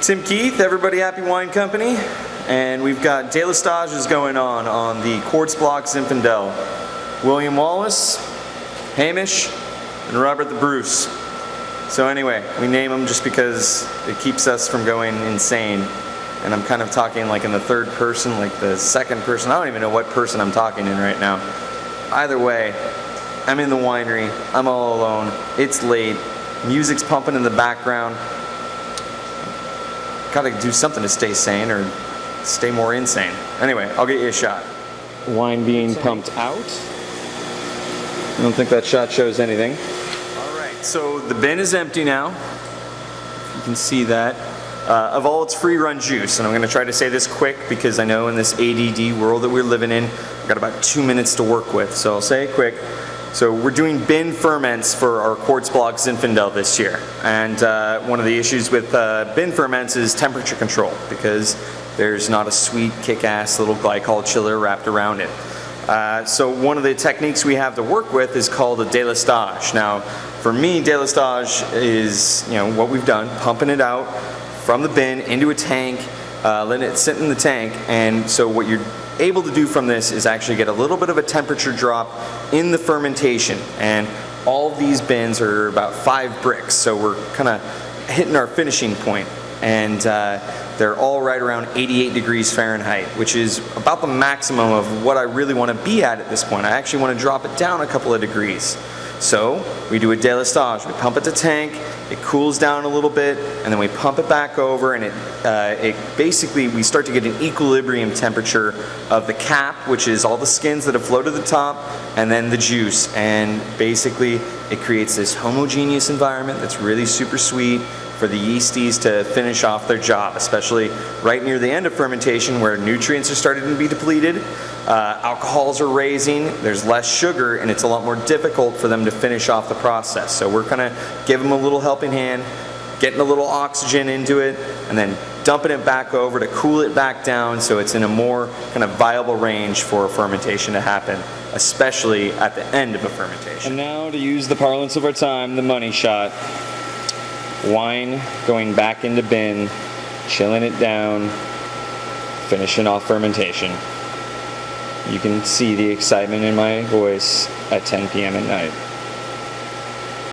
Tim Keith, Everybody Happy Wine Company, and we've got Delestages going on the Quartz block Zinfandel. William Wallace, Hamish, and Robert the Bruce. So anyway, we name them just because it keeps us from going insane. And I'm kind of talking like in the third person, like the second person. I don't even know what person I'm talking in right now. Either way, I'm in the winery, I'm all alone, it's late, music's pumping in the background. Gotta do something to stay sane or stay more insane. Anyway, I'll get you a shot. Wine being pumped out. I don't think that shot shows anything. Alright, so the bin is empty now. You can see that. Of all its free run juice, and I'm going to try to say this quick because I know in this ADD world that we're living in, we've got about 2 minutes to work with, so I'll say it quick. So we're doing bin ferments for our Quartz block Zinfandel this year, and one of the issues with bin ferments is temperature control because there's not a sweet kick-ass little glycol chiller wrapped around it. So one of the techniques we have to work with is called a Delestage. Now for me, Delestage is what we've done, pumping it out from the bin into a tank, letting it sit in the tank, and so what you're able to do from this is actually get a little bit of a temperature drop in the fermentation. And all of these bins are about 5 bricks, so we're kind of hitting our finishing point. And they're all right around 88 degrees Fahrenheit, which is about the maximum of what I really want to be at this point. I actually want to drop it down a couple of degrees. So we do a Delestage, we pump it to tank, it cools down a little bit, and then we pump it back over, and it basically, we start to get an equilibrium temperature of the cap, which is all the skins that have flowed to the top, and then the juice. And basically, it creates this homogeneous environment that's really super sweet for the yeasties to finish off their job, especially right near the end of fermentation where nutrients are starting to be depleted, alcohols are raising, there's less sugar, and it's a lot more difficult for them to finish off the process. So we're kind of giving them a little helping hand, getting a little oxygen into it, and then dumping it back over to cool it back down so it's in a more kind of viable range for fermentation to happen, especially at the end of a fermentation. And now, to use the parlance of our time, the money shot. Wine going back into bin, chilling it down, finishing off fermentation. You can see the excitement in my voice at 10 p.m. at night.